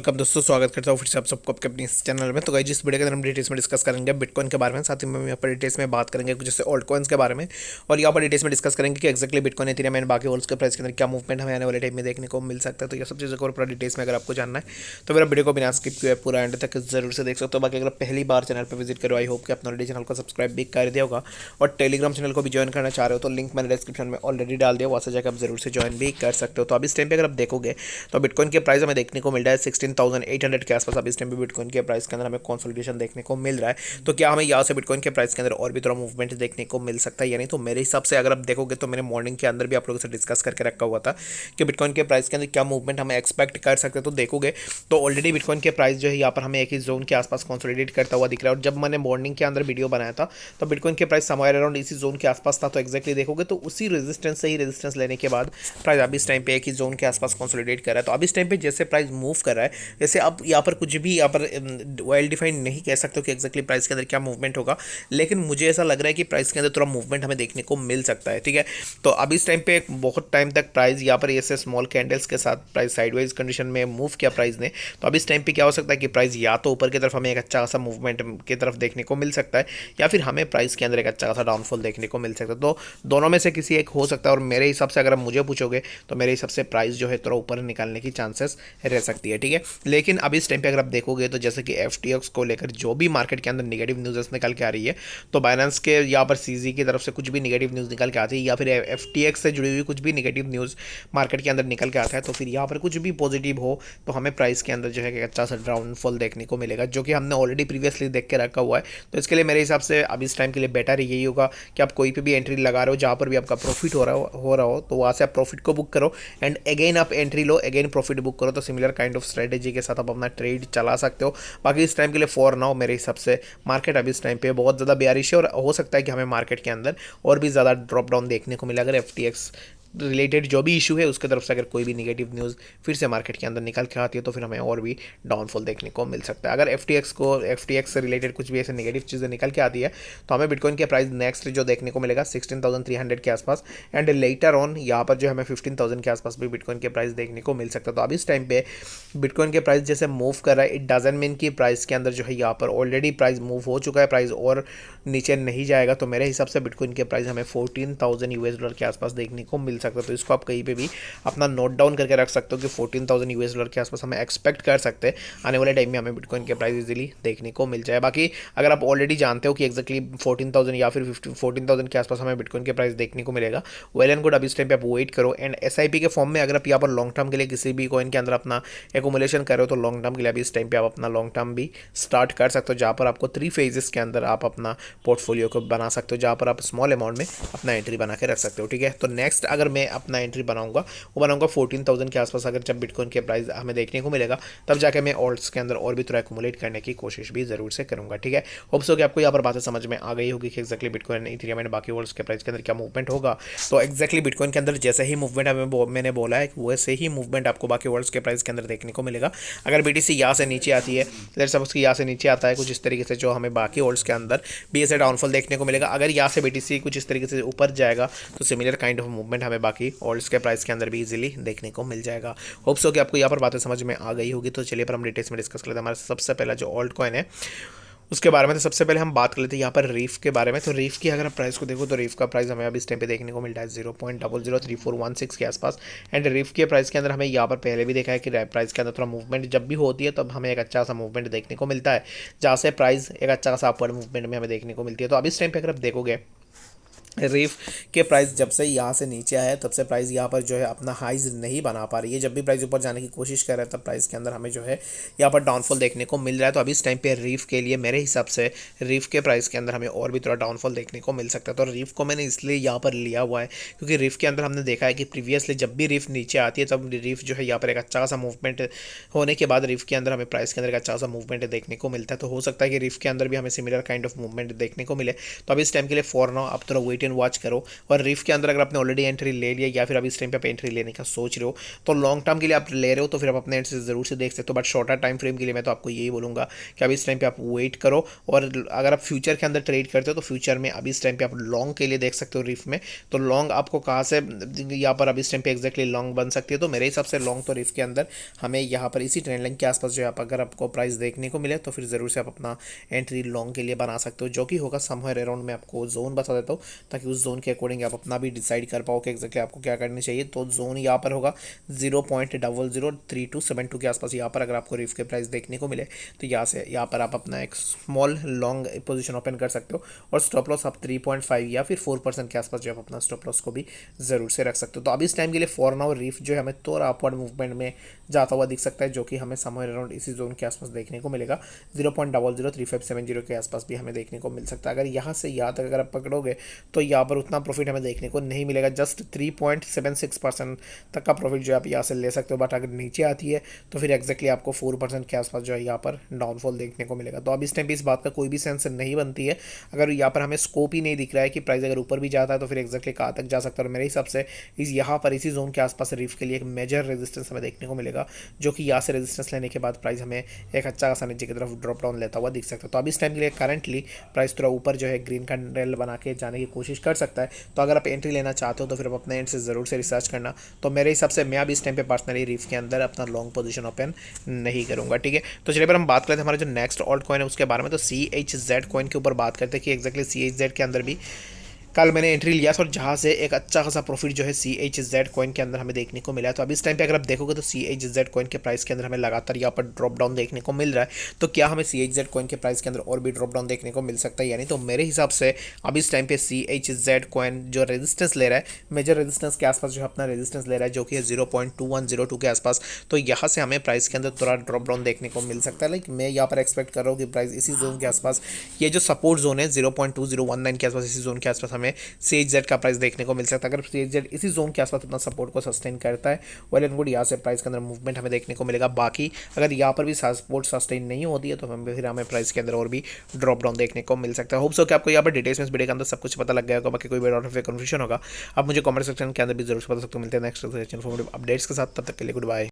Welcome दोस्तों, स्वागत करता हूँ फिर से आप सबको आपके अपने इस चैनल में। तो गाइस जिस वीडियो के अंदर हम डिटेल्स में डिस्कस करेंगे बिटकॉइन के बारे में, साथ ही में हम यहाँ पर डिटेल्स में बात करेंगे कुछ जैसे ऑल्ट कॉइन्स के बारे में, और यहाँ पर डिटेल्स में डिस्कस करेंगे कि एक्जैक्टली बिटकॉइन इथेरियम एंड बाकी ऑल्ट्स के प्राइस के अंदर क्या मूवमेंट हमें आने वाले टाइम में देखने को मिल सकता है। तो ये सब चीज़ों को पूरा डिटेल्स में अगर आपको जानना है तो मेरा वीडियो को बिना स्किप किए पूरा एंड तक जरूर से देख सकते हो। बाकी अगर पहली बार चैनल पर विजिट करो, आई होप कि अपना ऑलरेडी चैनल को सब्सक्राइब भी कर दिया होगा, और टेलीग्राम चैनल को भी ज्वाइन करना चाह रहे हो तो लिंक मैंने डिस्क्रिप्शन में ऑलरेडी डाल दिया, वहाँ से जाकर आप जरूर से ज्वाइन भी कर सकते हो। तो अभी इस टाइम पे अगर आप देखोगे तो बिटकॉइन के प्राइस हमें देखने को मिल रहा है 16,800 के आसपास। अभी इस टाइम पे बिटकॉइन के प्राइस के अंदर हमें कंसोलिडेशन देखने को मिल रहा है। तो क्या हमें यहाँ से बिटकॉइन के प्राइस के अंदर और भी थोड़ा मूवमेंट देखने को मिल सकता है या नहीं? तो मेरे हिसाब से अगर आप देखोगे तो मैंने मॉर्निंग के अंदर भी आप लोगों से डिस्कस करके रखा हुआ था कि बिटकॉइन के प्राइस के अंदर क्या मूवमेंट हमें एक्सपेक्ट कर सकते हैं। तो देखोगे तो ऑलरेडी बिटकॉइन के प्राइस जो है यहाँ पर हमें एक ही जोन के आसपास कंसोलिडेट करता हुआ दिख रहा है। और जब मैंने मॉर्निंग के अंदर वीडियो बनाया था तो बिटकॉइन के प्राइस समवेयर अराउंड इसी जोन के आसपास था। तो एक्जैक्टली देखोगे तो उसी रेजिस्टेंस से ही रेजिस्टेंस लेने के बाद प्राइस अभी इस टाइम पे एक ही जोन के आसपास कंसोलिडेट कर रहा है। तो अभी इस टाइम पे जैसे प्राइस मूव कर रहा है, जैसे आप यहाँ पर कुछ भी यहाँ पर वेल डिफाइंड नहीं कह सकते हो कि एक्जैक्टली प्राइस के अंदर क्या मूवमेंट होगा, लेकिन मुझे ऐसा लग रहा है कि प्राइस के अंदर थोड़ा मूवमेंट हमें देखने को मिल सकता है। ठीक है, तो अभी इस टाइम पे बहुत टाइम तक प्राइस यहाँ पर ऐसे स्मॉल कैंडल्स के साथ प्राइस साइडवाइज कंडीशन में मूव किया प्राइस ने। तो अभी इस टाइम पे क्या हो सकता है कि प्राइस या तो ऊपर की तरफ हमें एक अच्छा खासा मूवमेंट की तरफ देखने को मिल सकता है, या फिर हमें प्राइस के अंदर एक अच्छा खासा डाउनफॉल देखने को मिल सकता है। तो दोनों में से किसी एक हो सकता है, और मेरे हिसाब से अगर मुझे पूछोगे तो मेरे हिसाब से प्राइस जो है थोड़ा ऊपर निकालने की चांसेस रह सकती है। ठीक है, लेकिन अभी इस टाइम पे अगर आप देखोगे तो जैसे कि FTX को लेकर जो भी मार्केट के अंदर नेगेटिव न्यूज़ निकल के आ रही है, तो बाइनेंस के यहाँ पर CZ की तरफ से कुछ भी नेगेटिव न्यूज़ निकल के आती है, या फिर FTX से जुड़ी हुई कुछ भी नेगेटिव न्यूज़ मार्केट के अंदर निकल के आता है, तो फिर यहाँ पर कुछ भी पॉजिटिव हो तो हमें प्राइस के अंदर जो है एक अच्छा सा डाउनफॉल देखने को मिलेगा, जो कि हमने ऑलरेडी प्रीवियसली देख के रखा हुआ है। तो इसके लिए मेरे हिसाब से अभी इस टाइम के लिए बेटर यही होगा कि आप कोई भी एंट्री लगा रहे हो जहाँ पर भी आपका प्रॉफिट हो रहा हो तो वहाँ से आप प्रॉफिट को बुक करो, एंड अगेन आप एंट्री लो, अगेन प्रॉफिट बुक करो। तो सिमिलर काइंड ऑफ स्ट्रेटेजी के साथ आप अपना ट्रेड चला सकते हो। बाकी इस टाइम के लिए फॉर नाउ मेरे हिसाब से मार्केट अभी इस टाइम पे बहुत ज़्यादा बेयरिश है, और हो सकता है कि हमें मार्केट के अंदर और भी ज़्यादा ड्रॉप डाउन देखने को मिले अगर FTX रिलेटेड जो भी इशू है उसके तरफ से अगर कोई भी नेगेटिव न्यूज़ फिर से मार्केट के अंदर निकल के आती है, तो फिर हमें और भी डाउनफॉल देखने को मिल सकता है। अगर FTX से रिलेटेड कुछ भी ऐसे नेगेटिव चीज़ें निकल के आती है तो हमें बिटकॉइन के प्राइस नेक्स्ट जो देखने को मिलेगा 16,300 के आसपास, एंड लेटर ऑन यहाँ पर जो हमें 15,000 के आसपास भी बिटकॉइन के प्राइस देखने को मिल सकता है। तो अभी इस टाइम पे बिटकॉइन के प्राइस जैसे मूव कर रहा है, इट डजंट मीन कि प्राइस के अंदर जो है यहाँ पर ऑलरेडी प्राइस मूव हो चुका है, प्राइस और नीचे नहीं जाएगा। तो मेरे हिसाब से बिटकॉइन के प्राइस हमें $14,000 के आसपास देखने को मिल सकता है। तो इसको आप कहीं पे भी अपना नोट डाउन करके रख सकते हो कि $14,000 के आसपास हमें एक्सपेक्ट कर सकते हैं आने वाले टाइम में हमें बिटकॉइन के प्राइस इजीली देखने को मिल जाए। बाकी अगर आप ऑलरेडी जानते हो कि एक्जैक्टली 14,000 या फिर 14,000 के आसपास हमें बिटकॉइन के प्राइस देखने को मिलेगा, वेल एंड गुड। अभी इस टाइम पे आप वेट करो, एंड SIP के फॉर्म में अगर आप यहाँ पर लॉन्ग टर्म के लिए किसी भी कॉइन के अंदर अपना एकोमुलेशन कर रहे हो तो लॉन्ग टर्म के लिए अभी इस टाइम पे आप अपना लॉन्ग टर्म भी स्टार्ट कर सकते हो, जहाँ पर आपको 3 फेजेस के अंदर आप अपना पोर्टफोलियो को बना सकते हो, जहाँ पर आप स्मॉल अमाउंट में अपना एंट्री बना के रख सकते हो। ठीक है, तो नेक्स्ट अगर मैं अपना एंट्री बनाऊंगा वो बनाऊंगा 14,000 के आसपास। अगर जब बिटकॉइन के प्राइस हमें देखने को मिलेगा तब जाके मैं ऑल्ट्स के अंदर और भी थोड़ा एक्यूमुलेट करने की कोशिश भी जरूर से करूंगा। ठीक है, होप्स हो कि आपको यहाँ पर बातें समझ में आ गई होगी कि एक्जैक्टली बिटकॉइन, इथेरियम एंड बाकी ऑल्ट्स के प्राइस के अंदर क्या मूवमेंट होगा। तो एक्जैक्टली बिटकॉइन के अंदर जैसे ही मूवमेंट मैंने बोला है वैसे ही मूवमेंट आपको बाकी ऑल्ट्स के प्राइस के अंदर देखने को मिलेगा। अगर BTC यहाँ से नीचे आती है, लेट्स सपोज कि यहाँ से नीचे आता है कुछ इस तरीके से, जो हमें बाकी ऑल्ट्स के अंदर भी ऐसे डाउनफॉल देखने को मिलेगा। अगर यहाँ से BTC कुछ इस तरीके से ऊपर जाएगा तो सिमिलर काइंड ऑफ मूवमेंट हमें बाकी ऑल्ट्स के प्राइस के अंदर भी इजीली देखने को मिल जाएगा। होप्स हो कि आपको यहाँ पर बातें समझ में आ गई होगी। तो चलिए पर हम डिटेल्स में डिस्कस कर लेते हैं हमारा सबसे पहला जो ऑल्ट कॉइन है उसके बारे में। तो सबसे पहले हम बात कर लेते हैं यहाँ पर रीफ के बारे में। तो रीफ की अगर प्राइस को देखो तो रीफ का प्राइस हमें अभी इस टाइम पे देखने को मिलता है 0.003416 के आसपास, एंड रीफ के प्राइस के अंदर हमें यहाँ पर पहले भी देखा है कि प्राइस के अंदर थोड़ा मूवमेंट जब भी होती है तब हमें एक अच्छा सा मूवमेंट देखने को मिलता है, जहाँ से प्राइस एक अच्छा खासा अपवर्ड मूवमेंट में हमें देखने को मिलती है। तो अभी इस टाइम पे अगर आप देखोगे रीफ के प्राइस जब से यहाँ से नीचे आया तब से प्राइस यहाँ पर जो है अपना हाइज नहीं बना पा रही है। जब भी प्राइस ऊपर जाने की कोशिश कर रहा है तब प्राइस के अंदर हमें जो है यहाँ पर डाउनफॉल देखने को मिल रहा है। तो अभी इस टाइम पे रीफ के लिए मेरे हिसाब से रीफ के प्राइस के अंदर हमें और भी थोड़ा डाउनफॉल देखने को मिल सकता है। तो रीफ को मैंने इसलिए यहाँ पर लिया हुआ है क्योंकि रीफ के अंदर हमने देखा है कि प्रीवियसली जब भी रीफ नीचे आती है तब रीफ जो है यहाँ पर एक अच्छा खासा मूवमेंट होने के बाद रीफ के अंदर हमें प्राइस के अंदर एक अच्छा सा मूवमेंट देखने को मिलता है। तो हो सकता है कि रीफ के अंदर भी हमें सिमिलर काइंड ऑफ मूवमेंट देखने को मिले। तो अभी इस टाइम के लिए फॉर नाउ आप थोड़ा वेट वेट एंड वॉच करो। और रिफ के अंदर अगर आपने ऑलरेडी एंट्री ले लिया या फिर अभी इस टाइम पे आप एंट्री लेने का सोच रहे हो तो लॉन्ग टर्म के लिए आप ले रहे हो तो फिर आप अपने एंड से जरूर से देख सकते हो। बट शॉर्टर टाइम फ्रेम के लिए मैं तो आपको यही बोलूँगा कि अभी इस टाइम पे आप वेट करो। और अगर आप फ्यूचर के अंदर ट्रेड करते हो तो फ्यूचर में अभी इस टाइम पे आप लॉन्ग के लिए देख सकते हो रिफ में। तो लॉन्ग आपको कहाँ से यहाँ पर अभी इस टाइम पे एक्जैक्टली लॉन्ग बन सकती है, तो मेरे हिसाब से लॉन्ग तो रिफ के अंदर हमें यहाँ पर इसी ट्रेंड लाइन के आसपास जो है अगर आपको प्राइस देखने को मिले तो फिर ज़रूर से आप अपना एंट्री लॉन्ग के लिए बना सकते हो, जो कि होगा समवेयर अराउंड। मैं आपको जोन बता देता हूँ ताकि उस जोन के अकॉर्डिंग आप अपना भी डिसाइड कर पाओ कि एक्जैक्टली आपको क्या करनी चाहिए। तो जोन यहाँ पर होगा 0.003272 के आसपास। यहाँ पर अगर आपको रिफ के प्राइस देखने को मिले तो यहाँ पर आप अपना एक स्मॉल लॉन्ग पोजीशन ओपन कर सकते हो। और स्टॉप लॉस आप 3.5 या फिर 4% के आसपास जो आप अपना स्टॉप लॉस को भी ज़रूर से रख सकते हो। तो अभी इस टाइम के लिए फॉर नाउ रिफ जो है हमें थोड़ा अपवर्ड मूवमेंट में जाता हुआ दिख सकता है, जो कि हमें समवेयर अराउंड इसी जोन के आसपास देखने को मिलेगा। 0.003570 के आसपास भी हमें देखने को मिल सकता है। अगर यहाँ से यहाँ तक अगर आप पकड़ोगे तो यहाँ पर उतना प्रॉफिट हमें देखने को नहीं मिलेगा, जस्ट 3.76% तक का प्रॉफिट जो आप यहाँ से ले सकते हो। बट अगर नीचे आती है तो फिर एक्जैक्टली आपको 4% के आसपास जो है यहाँ पर डाउनफॉल देखने को मिलेगा। तो अब इस टाइम पे इस बात का कोई भी सेंस नहीं बनती है। अगर यहाँ पर हमें स्कोप ही नहीं दिख रहा है कि प्राइस अगर ऊपर भी जाता है तो फिर एक्जैक्टली कहाँ तक जा सकता है। और मेरे हिसाब से यहाँ पर इसी जोन के आसपास रिफ के लिए एक मेजर रेजिस्टेंस हमें देखने को मिलेगा, जो कि यहाँ से रेजिस्टेंस लेने के बाद प्राइस हमें एक अच्छा खासा नीचे की तरफ ड्रॉप डाउन लेता हुआ दिख सकता है। तो अब इस टाइम के लिए करंटली प्राइस थोड़ा ऊपर जो है ग्रीन कैंडल बना के जाने की कोशिश कर सकता है। तो अगर आप एंट्री लेना चाहते हो तो फिर आप अपने एंड से ज़रूर से रिसर्च करना। तो मेरे हिसाब से मैं अभी इस टाइम पे पर्सनली रिफ के अंदर अपना लॉन्ग पोजीशन ओपन नहीं करूँगा, ठीक है। तो चलिए पर हम बात करते हैं हमारा जो नेक्स्ट ऑल्ट कॉइन है उसके बारे में। तो CHZ कॉइन के ऊपर बात करते हैं कि एक्जैक्टली CHZ के अंदर भी कल मैंने एंट्री लिया था और जहाँ से एक अच्छा खासा प्रॉफिट जो है CHZ कॉइन के अंदर हमें देखने को मिला है। तो अभी इस टाइम पे अगर आप देखोगे तो CHZ कॉइन के प्राइस के अंदर हमें लगातार यहाँ पर ड्रॉप डाउन देखने को मिल रहा है। तो क्या हमें CHZ कॉइन के प्राइस के अंदर और भी ड्रॉप डाउन देखने को मिल सकता है यानी? तो मेरे हिसाब से अभी इस टाइम पे CHZ कॉइन जो रेजिस्टेंस ले रहा है, मेजर रेजिस्टेंस के आसपास जो है अपना रेजिस्टेंस ले रहा है, जो कि है 0.2102 के आसपास। तो यहाँ से हमें प्राइस के अंदर थोड़ा ड्रॉप डाउन देखने को मिल सकता है। लाइक मैं यहाँ पर एक्सपेक्ट कर रहा हूँ कि प्राइस इसी जोन के आसपास, ये जो सपोर्ट जोन है 0.2019 के आसपास, इसी जोन के आसपास हमें CHZ का प्राइस देखने को मिल सकता है। अगर CHZ इसी जोन के आसपास अपना सपोर्ट को सस्टेन करता है वेल एंड गुड, यहाँ से प्राइस के अंदर मूवमेंट हमें देखने को मिलेगा। बाकी अगर यहाँ पर भी सपोर्ट सस्टेन नहीं होती है तो हमें प्राइस के अंदर और भी ड्रॉप डाउन देखने को मिल सकता है। होप सो कि आपको यहाँ पर डिटेल्स में इस वीडियो के अंदर सब कुछ पता लग गया होगा। बाकी कोई भी डाउट कंफ्यूजन होगा आप मुझे कमेंट सेक्शन के अंदर भी जरूर बता सकते हो। मिलते हैं नेक्स्ट अपडेट्स के साथ, तब तक के लिए गुड बाय।